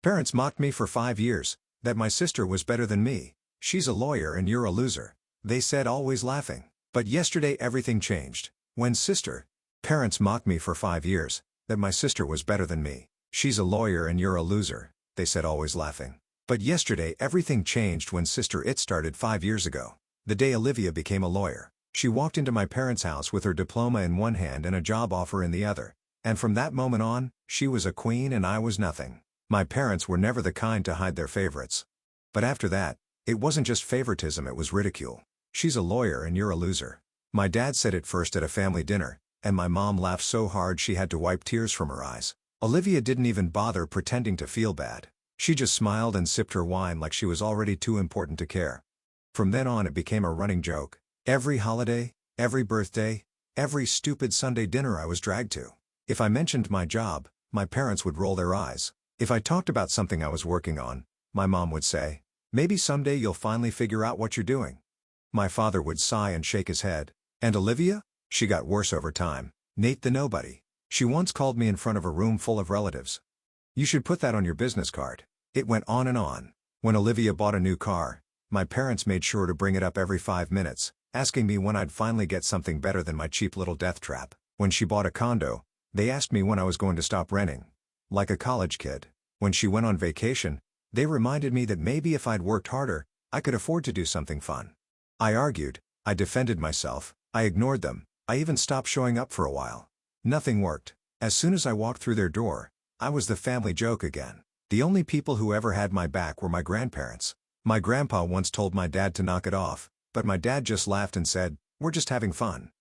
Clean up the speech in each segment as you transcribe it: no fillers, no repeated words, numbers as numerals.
Parents mocked me for 5 years, that my sister was better than me. She's a lawyer and you're a loser. They said, always laughing. But yesterday everything changed. When sister. Parents mocked me for 5 years, that my sister was better than me. She's a lawyer and you're a loser, they said, always laughing. But yesterday everything changed when sister. It started 5 years ago. The day Olivia became a lawyer. She walked into my parents' house with her diploma in one hand and a job offer in the other. And from that moment on, she was a queen and I was nothing. My parents were never the kind to hide their favorites. But after that, it wasn't just favoritism, it was ridicule. She's a lawyer and you're a loser. My dad said it first at a family dinner, and my mom laughed so hard she had to wipe tears from her eyes. Olivia didn't even bother pretending to feel bad. She just smiled and sipped her wine like she was already too important to care. From then on it became a running joke. Every holiday, every birthday, every stupid Sunday dinner I was dragged to. If I mentioned my job, my parents would roll their eyes. If I talked about something I was working on, my mom would say, maybe someday you'll finally figure out what you're doing. My father would sigh and shake his head. And Olivia? She got worse over time. Nate the nobody. She once called me in front of a room full of relatives. You should put that on your business card. It went on and on. When Olivia bought a new car, my parents made sure to bring it up every 5 minutes, asking me when I'd finally get something better than my cheap little death trap. When she bought a condo, they asked me when I was going to stop renting. Like a college kid. When she went on vacation, they reminded me that maybe if I'd worked harder, I could afford to do something fun. I argued, I defended myself, I ignored them, I even stopped showing up for a while. Nothing worked. As soon as I walked through their door, I was the family joke again. The only people who ever had my back were my grandparents. My grandpa once told my dad to knock it off, but my dad just laughed and said, we're just having fun.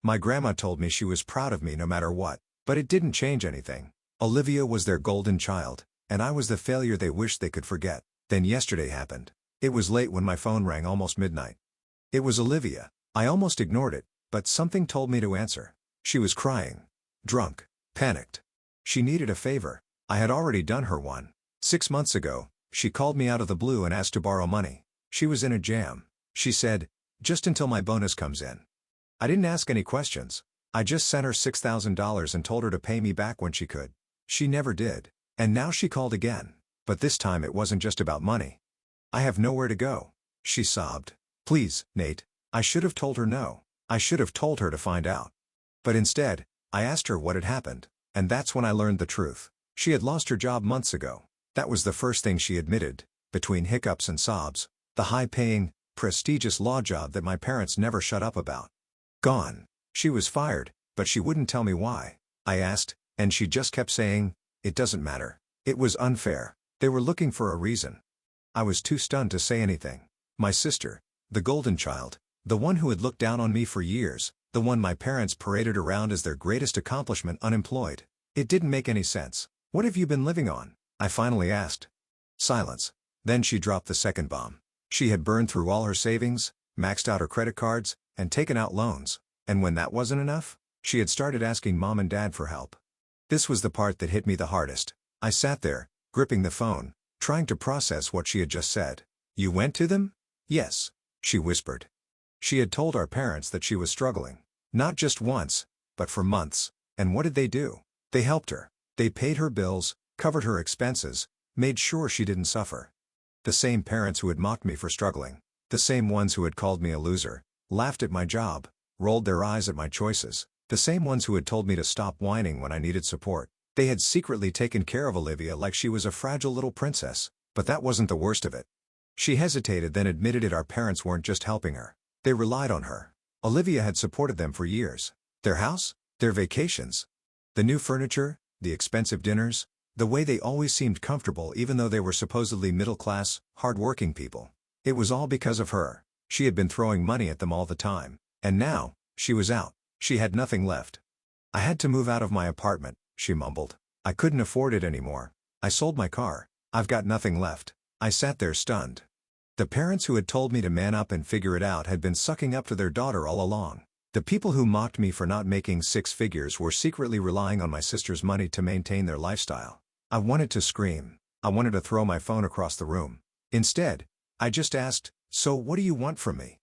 My grandma told me she was proud of me no matter what, but it didn't change anything. Olivia was their golden child, and I was the failure they wished they could forget. Then yesterday happened. It was late when my phone rang, almost midnight. It was Olivia. I almost ignored it, but something told me to answer. She was crying. Drunk. Panicked. She needed a favor. I had already done her one. 6 months ago, she called me out of the blue and asked to borrow money. She was in a jam. She said, just until my bonus comes in. I didn't ask any questions. I just sent her $6,000 and told her to pay me back when she could. She never did. And now she called again. But this time it wasn't just about money. I have nowhere to go. She sobbed. Please, Nate. I should have told her no. I should have told her to find out. But instead, I asked her what had happened. And that's when I learned the truth. She had lost her job months ago. That was the first thing she admitted, between hiccups and sobs. The high-paying, prestigious law job that my parents never shut up about. Gone. She was fired, but she wouldn't tell me why. I asked, and she just kept saying, it doesn't matter. It was unfair. They were looking for a reason. I was too stunned to say anything. My sister, the golden child, the one who had looked down on me for years, the one my parents paraded around as their greatest accomplishment, unemployed. It didn't make any sense. What have you been living on? I finally asked. Silence. Then she dropped the second bomb. She had burned through all her savings, maxed out her credit cards, and taken out loans. And when that wasn't enough, she had started asking mom and dad for help. This was the part that hit me the hardest. I sat there, gripping the phone, trying to process what she had just said. You went to them? Yes, she whispered. She had told our parents that she was struggling. Not just once, but for months. And what did they do? They helped her. They paid her bills, covered her expenses, made sure she didn't suffer. The same parents who had mocked me for struggling. The same ones who had called me a loser, laughed at my job, rolled their eyes at my choices. The same ones who had told me to stop whining when I needed support. They had secretly taken care of Olivia like she was a fragile little princess. But that wasn't the worst of it. She hesitated, then admitted it. Our parents weren't just helping her. They relied on her. Olivia had supported them for years. Their house, their vacations, the new furniture, the expensive dinners, the way they always seemed comfortable even though they were supposedly middle-class, hard-working people. It was all because of her. She had been throwing money at them all the time. And now, she was out. She had nothing left. I had to move out of my apartment, she mumbled. I couldn't afford it anymore. I sold my car. I've got nothing left. I sat there stunned. The parents who had told me to man up and figure it out had been sucking up to their daughter all along. The people who mocked me for not making 6 figures were secretly relying on my sister's money to maintain their lifestyle. I wanted to scream. I wanted to throw my phone across the room. Instead, I just asked, so what do you want from me?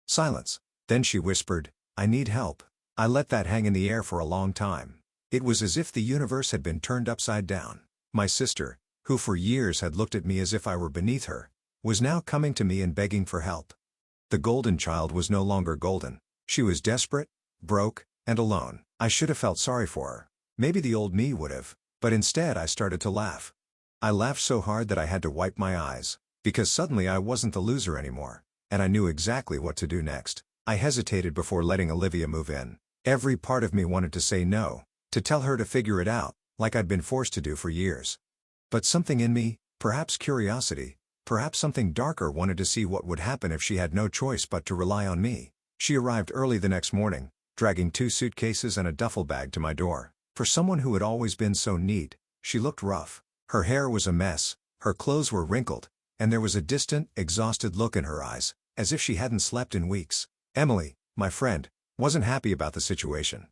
Silence. Then she whispered, I need help. I let that hang in the air for a long time. It was as if the universe had been turned upside down. My sister, who for years had looked at me as if I were beneath her, was now coming to me and begging for help. The golden child was no longer golden. She was desperate, broke, and alone. I should have felt sorry for her. Maybe the old me would have, but instead I started to laugh. I laughed so hard that I had to wipe my eyes, because suddenly I wasn't the loser anymore, and I knew exactly what to do next. I hesitated before letting Olivia move in. Every part of me wanted to say no, to tell her to figure it out, like I'd been forced to do for years. But something in me, perhaps curiosity, perhaps something darker, wanted to see what would happen if she had no choice but to rely on me. She arrived early the next morning, dragging 2 suitcases and a duffel bag to my door. For someone who had always been so neat, she looked rough. Her hair was a mess, her clothes were wrinkled, and there was a distant, exhausted look in her eyes, as if she hadn't slept in weeks. Emily, my friend, wasn't happy about the situation.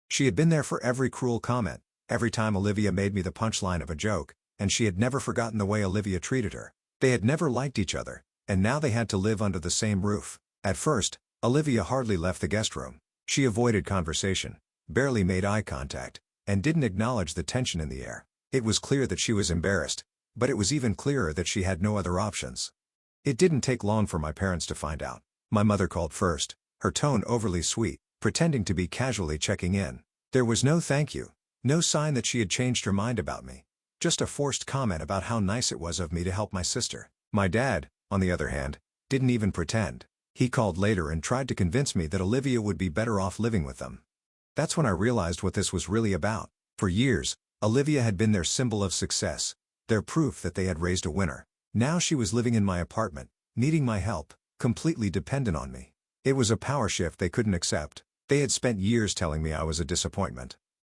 She had been there for every cruel comment, every time Olivia made me the punchline of a joke, and she had never forgotten the way Olivia treated her. They had never liked each other, and now they had to live under the same roof. At first, Olivia hardly left the guest room. She avoided conversation, barely made eye contact, and didn't acknowledge the tension in the air. It was clear that she was embarrassed, but it was even clearer that she had no other options. It didn't take long for my parents to find out. My mother called first, her tone overly sweet, pretending to be casually checking in. There was no thank you, no sign that she had changed her mind about me. Just a forced comment about how nice it was of me to help my sister. My dad, on the other hand, didn't even pretend. He called later and tried to convince me that Olivia would be better off living with them. That's when I realized what this was really about. For years, Olivia had been their symbol of success, their proof that they had raised a winner. Now she was living in my apartment, needing my help, completely dependent on me. It was a power shift they couldn't accept. They had spent years telling me I was a disappointment.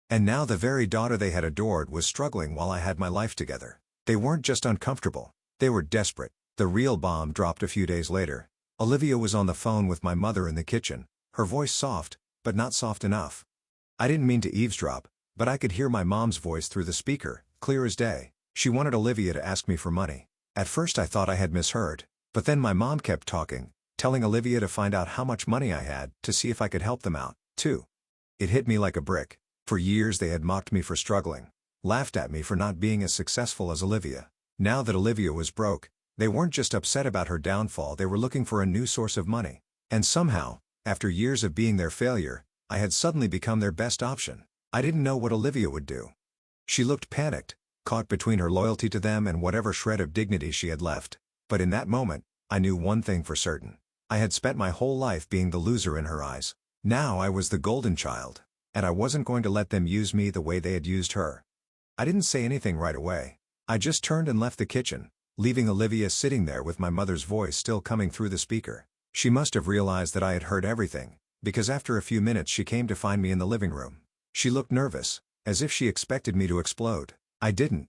And now the very daughter they had adored was struggling while I had my life together. They weren't just uncomfortable, they were desperate. The real bomb dropped a few days later. Olivia was on the phone with my mother in the kitchen, her voice soft, but not soft enough. I didn't mean to eavesdrop, but I could hear my mom's voice through the speaker, clear as day. She wanted Olivia to ask me for money. At first I thought I had misheard, but then my mom kept talking, telling Olivia to find out how much money I had, to see if I could help them out, too. It hit me like a brick. For years they had mocked me for struggling, laughed at me for not being as successful as Olivia. Now that Olivia was broke, they weren't just upset about her downfall, they were looking for a new source of money. And somehow, after years of being their failure, I had suddenly become their best option. I didn't know what Olivia would do. She looked panicked, caught between her loyalty to them and whatever shred of dignity she had left. But in that moment, I knew one thing for certain. I had spent my whole life being the loser in her eyes. Now I was the golden child, and I wasn't going to let them use me the way they had used her. I didn't say anything right away. I just turned and left the kitchen, leaving Olivia sitting there with my mother's voice still coming through the speaker. She must have realized that I had heard everything, because after a few minutes she came to find me in the living room. She looked nervous, as if she expected me to explode. I didn't.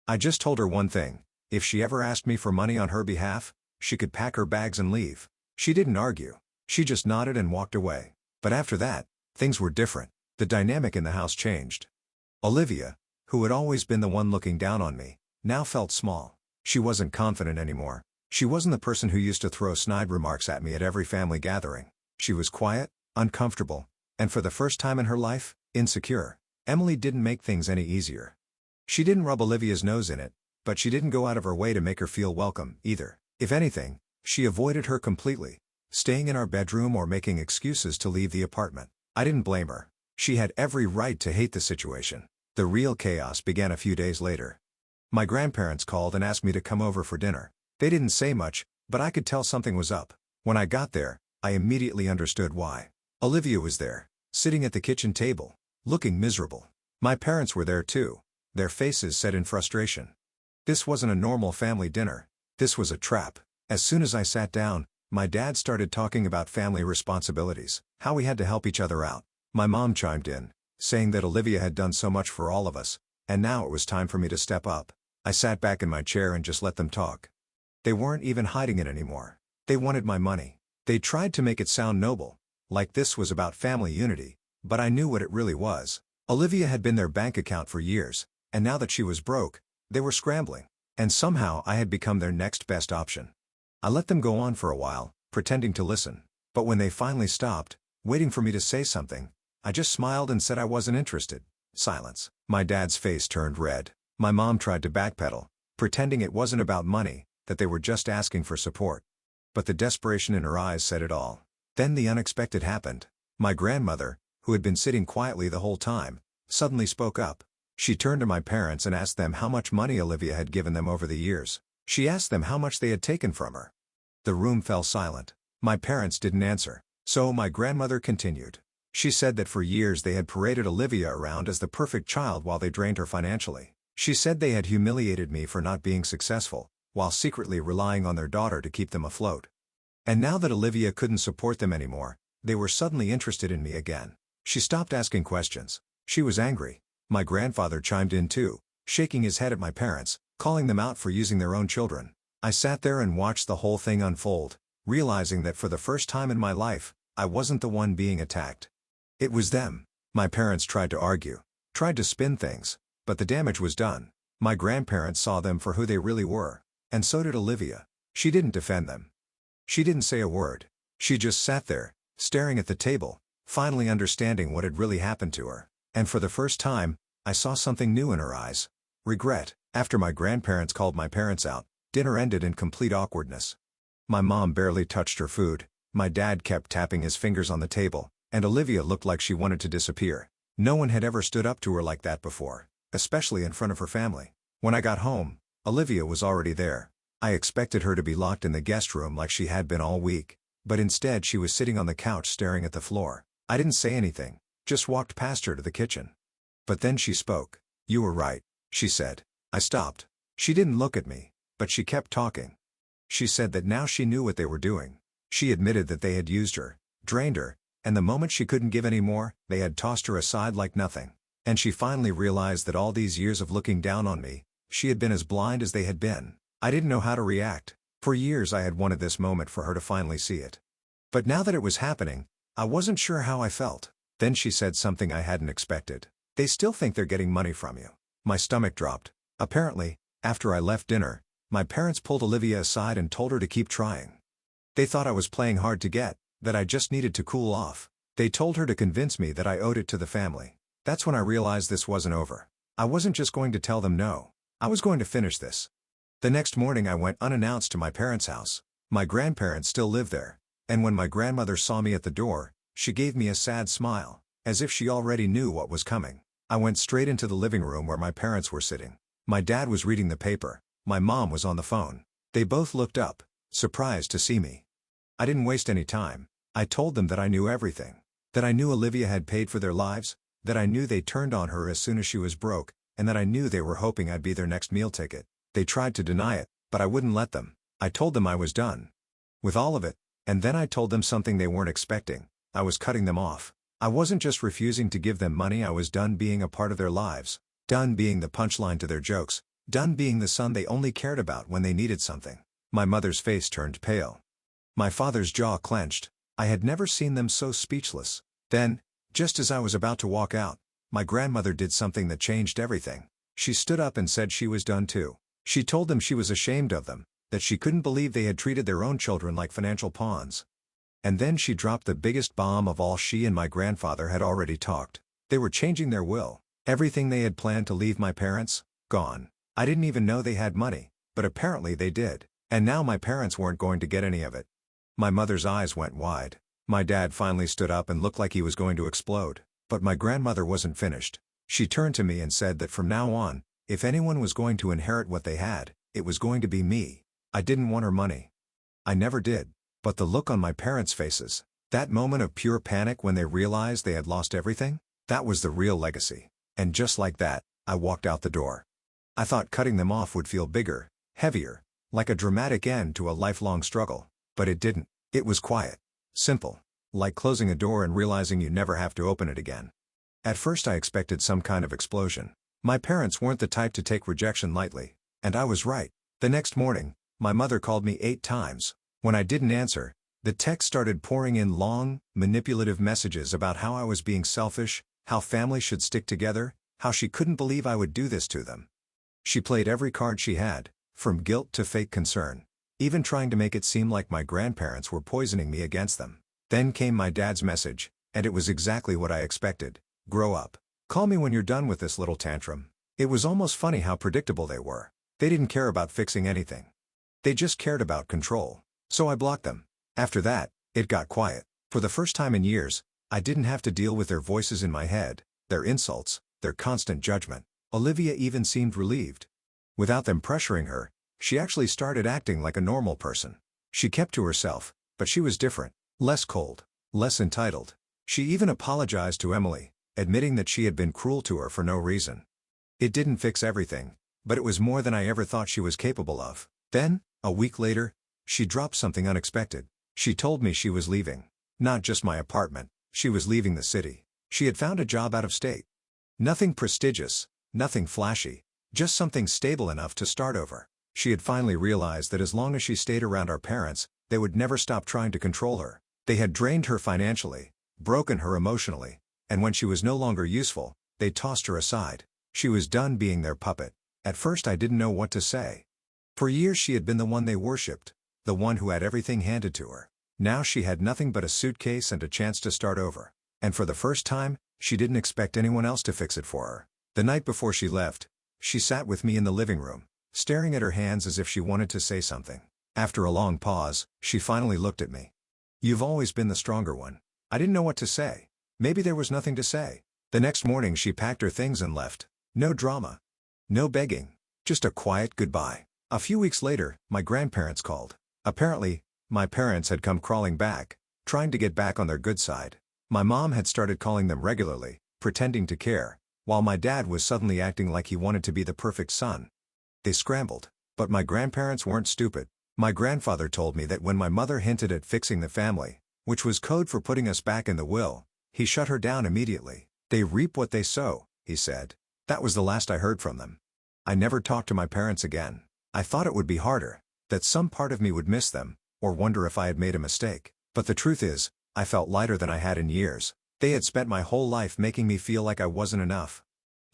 I just told her one thing: if she ever asked me for money on her behalf, she could pack her bags and leave. She didn't argue. She just nodded and walked away. But after that, things were different. The dynamic in the house changed. Olivia, who had always been the one looking down on me, now felt small. She wasn't confident anymore. She wasn't the person who used to throw snide remarks at me at every family gathering. She was quiet, uncomfortable, and for the first time in her life, insecure. Emily didn't make things any easier. She didn't rub Olivia's nose in it, but she didn't go out of her way to make her feel welcome, either. If anything, she avoided her completely, staying in our bedroom or making excuses to leave the apartment. I didn't blame her. She had every right to hate the situation. The real chaos began a few days later. My grandparents called and asked me to come over for dinner. They didn't say much, but I could tell something was up. When I got there, I immediately understood why. Olivia was there, sitting at the kitchen table, looking miserable. My parents were there too, their faces set in frustration. This wasn't a normal family dinner. This was a trap. As soon as I sat down, my dad started talking about family responsibilities, how we had to help each other out. My mom chimed in, saying that Olivia had done so much for all of us, and now it was time for me to step up. I sat back in my chair and just let them talk. They weren't even hiding it anymore. They wanted my money. They tried to make it sound noble, like this was about family unity, but I knew what it really was. Olivia had been their bank account for years, and now that she was broke, they were scrambling. And somehow I had become their next best option. I let them go on for a while, pretending to listen. But when they finally stopped, waiting for me to say something, I just smiled and said I wasn't interested. Silence. My dad's face turned red. My mom tried to backpedal, pretending it wasn't about money, that they were just asking for support. But the desperation in her eyes said it all. Then the unexpected happened. My grandmother, who had been sitting quietly the whole time, suddenly spoke up. She turned to my parents and asked them how much money Olivia had given them over the years. She asked them how much they had taken from her. The room fell silent. My parents didn't answer. So my grandmother continued. She said that for years they had paraded Olivia around as the perfect child while they drained her financially. She said they had humiliated me for not being successful, while secretly relying on their daughter to keep them afloat. And now that Olivia couldn't support them anymore, they were suddenly interested in me again. She stopped asking questions. She was angry. My grandfather chimed in too, shaking his head at my parents, calling them out for using their own children. I sat there and watched the whole thing unfold, realizing that for the first time in my life, I wasn't the one being attacked. It was them. My parents tried to argue, tried to spin things, but the damage was done. My grandparents saw them for who they really were, and so did Olivia. She didn't defend them. She didn't say a word. She just sat there, staring at the table, finally understanding what had really happened to her. And for the first time, I saw something new in her eyes. Regret. After my grandparents called my parents out, dinner ended in complete awkwardness. My mom barely touched her food, my dad kept tapping his fingers on the table, and Olivia looked like she wanted to disappear. No one had ever stood up to her like that before, especially in front of her family. When I got home, Olivia was already there. I expected her to be locked in the guest room like she had been all week, but instead she was sitting on the couch staring at the floor. I didn't say anything, just walked past her to the kitchen. But then she spoke. "You were right," she said. I stopped. She didn't look at me, but she kept talking. She said that now she knew what they were doing. She admitted that they had used her, drained her, and the moment she couldn't give any more, they had tossed her aside like nothing. And she finally realized that all these years of looking down on me, she had been as blind as they had been. I didn't know how to react. For years I had wanted this moment for her to finally see it. But now that it was happening, I wasn't sure how I felt. Then she said something I hadn't expected. "They still think they're getting money from you." My stomach dropped. Apparently, after I left dinner, my parents pulled Olivia aside and told her to keep trying. They thought I was playing hard to get, that I just needed to cool off. They told her to convince me that I owed it to the family. That's when I realized this wasn't over. I wasn't just going to tell them no. I was going to finish this. The next morning I went unannounced to my parents' house. My grandparents still lived there, and when my grandmother saw me at the door, she gave me a sad smile, as if she already knew what was coming. I went straight into the living room where my parents were sitting. My dad was reading the paper. My mom was on the phone. They both looked up, surprised to see me. I didn't waste any time. I told them that I knew everything. That I knew Olivia had paid for their lives, that I knew they turned on her as soon as she was broke, and that I knew they were hoping I'd be their next meal ticket. They tried to deny it, but I wouldn't let them. I told them I was done with all of it, and then I told them something they weren't expecting. I was cutting them off. I wasn't just refusing to give them money, I was done being a part of their lives, done being the punchline to their jokes, done being the son they only cared about when they needed something. My mother's face turned pale. My father's jaw clenched. I had never seen them so speechless. Then, just as I was about to walk out, my grandmother did something that changed everything. She stood up and said she was done too. She told them she was ashamed of them, that she couldn't believe they had treated their own children like financial pawns. And then she dropped the biggest bomb of all. She and my grandfather had already talked. They were changing their will. Everything they had planned to leave my parents, gone. I didn't even know they had money, but apparently they did. And now my parents weren't going to get any of it. My mother's eyes went wide. My dad finally stood up and looked like he was going to explode. But my grandmother wasn't finished. She turned to me and said that from now on, if anyone was going to inherit what they had, it was going to be me. I didn't want her money. I never did. But the look on my parents' faces, that moment of pure panic when they realized they had lost everything, that was the real legacy. And just like that, I walked out the door. I thought cutting them off would feel bigger, heavier, like a dramatic end to a lifelong struggle. But it didn't. It was quiet. Simple. Like closing a door and realizing you never have to open it again. At first I expected some kind of explosion. My parents weren't the type to take rejection lightly. And I was right. The next morning, my mother called me 8 times. When I didn't answer, the text started pouring in long, manipulative messages about how I was being selfish, how family should stick together, how she couldn't believe I would do this to them. She played every card she had, from guilt to fake concern, even trying to make it seem like my grandparents were poisoning me against them. Then came my dad's message, and it was exactly what I expected. Grow up. Call me when you're done with this little tantrum. It was almost funny how predictable they were. They didn't care about fixing anything. They just cared about control. So I blocked them. After that, it got quiet. For the first time in years, I didn't have to deal with their voices in my head, their insults, their constant judgment. Olivia even seemed relieved. Without them pressuring her, she actually started acting like a normal person. She kept to herself, but she was different, less cold, less entitled. She even apologized to Emily, admitting that she had been cruel to her for no reason. It didn't fix everything, but it was more than I ever thought she was capable of. Then, a week later, she dropped something unexpected. She told me she was leaving. Not just my apartment, she was leaving the city. She had found a job out of state. Nothing prestigious, nothing flashy, just something stable enough to start over. She had finally realized that as long as she stayed around our parents, they would never stop trying to control her. They had drained her financially, broken her emotionally, and when she was no longer useful, they tossed her aside. She was done being their puppet. At first I didn't know what to say. For years she had been the one they worshipped, the one who had everything handed to her. Now she had nothing but a suitcase and a chance to start over. And for the first time, she didn't expect anyone else to fix it for her. The night before she left, she sat with me in the living room, staring at her hands as if she wanted to say something. After a long pause, she finally looked at me. "You've always been the stronger one." I didn't know what to say. Maybe there was nothing to say. The next morning she packed her things and left. No drama. No begging. Just a quiet goodbye. A few weeks later, my grandparents called. Apparently, my parents had come crawling back, trying to get back on their good side. My mom had started calling them regularly, pretending to care, while my dad was suddenly acting like he wanted to be the perfect son. They scrambled. But my grandparents weren't stupid. My grandfather told me that when my mother hinted at fixing the family, which was code for putting us back in the will, he shut her down immediately. "They reap what they sow," he said. That was the last I heard from them. I never talked to my parents again. I thought it would be harder, that some part of me would miss them, or wonder if I had made a mistake. But the truth is, I felt lighter than I had in years. They had spent my whole life making me feel like I wasn't enough.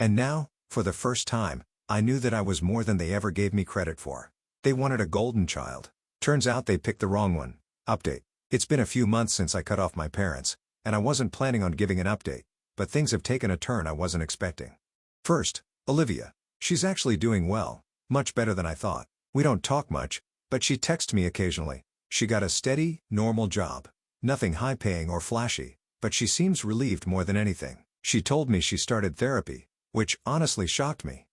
And now, for the first time, I knew that I was more than they ever gave me credit for. They wanted a golden child. Turns out they picked the wrong one. Update. It's been a few months since I cut off my parents, and I wasn't planning on giving an update, but things have taken a turn I wasn't expecting. First, Olivia. She's actually doing well, much better than I thought. We don't talk much, but she texts me occasionally. She got a steady, normal job. Nothing high-paying or flashy, but she seems relieved more than anything. She told me she started therapy, which honestly shocked me.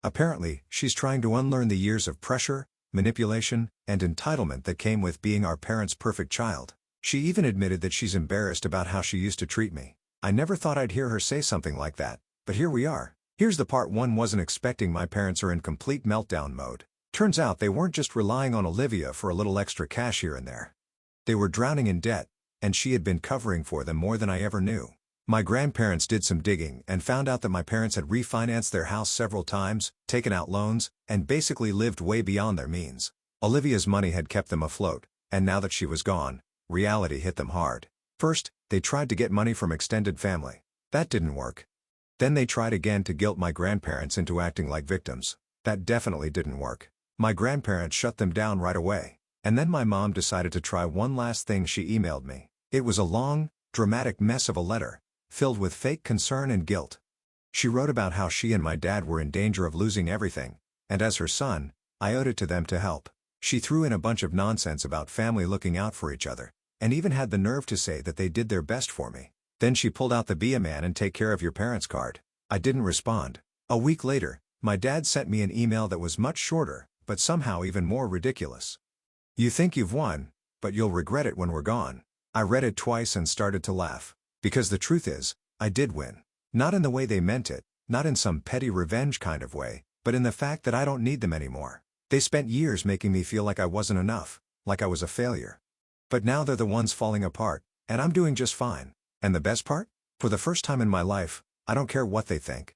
Apparently, she's trying to unlearn the years of pressure, manipulation, and entitlement that came with being our parents' perfect child. She even admitted that she's embarrassed about how she used to treat me. I never thought I'd hear her say something like that, but here we are. Here's the part one wasn't expecting. My parents are in complete meltdown mode. Turns out they weren't just relying on Olivia for a little extra cash here and there. They were drowning in debt, and she had been covering for them more than I ever knew. My grandparents did some digging and found out that my parents had refinanced their house several times, taken out loans, and basically lived way beyond their means. Olivia's money had kept them afloat, and now that she was gone, reality hit them hard. First, they tried to get money from extended family. That didn't work. Then they tried again to guilt my grandparents into acting like victims. That definitely didn't work. My grandparents shut them down right away. And then my mom decided to try one last thing. She emailed me. It was a long, dramatic mess of a letter, filled with fake concern and guilt. She wrote about how she and my dad were in danger of losing everything, and as her son, I owed it to them to help. She threw in a bunch of nonsense about family looking out for each other, and even had the nerve to say that they did their best for me. Then she pulled out the "Be a man and take care of your parents" card. I didn't respond. A week later, my dad sent me an email that was much shorter, but somehow even more ridiculous. "You think you've won, but you'll regret it when we're gone." I read it twice and started to laugh. Because the truth is, I did win. Not in the way they meant it, not in some petty revenge kind of way, but in the fact that I don't need them anymore. They spent years making me feel like I wasn't enough, like I was a failure. But now they're the ones falling apart, and I'm doing just fine. And the best part? For the first time in my life, I don't care what they think.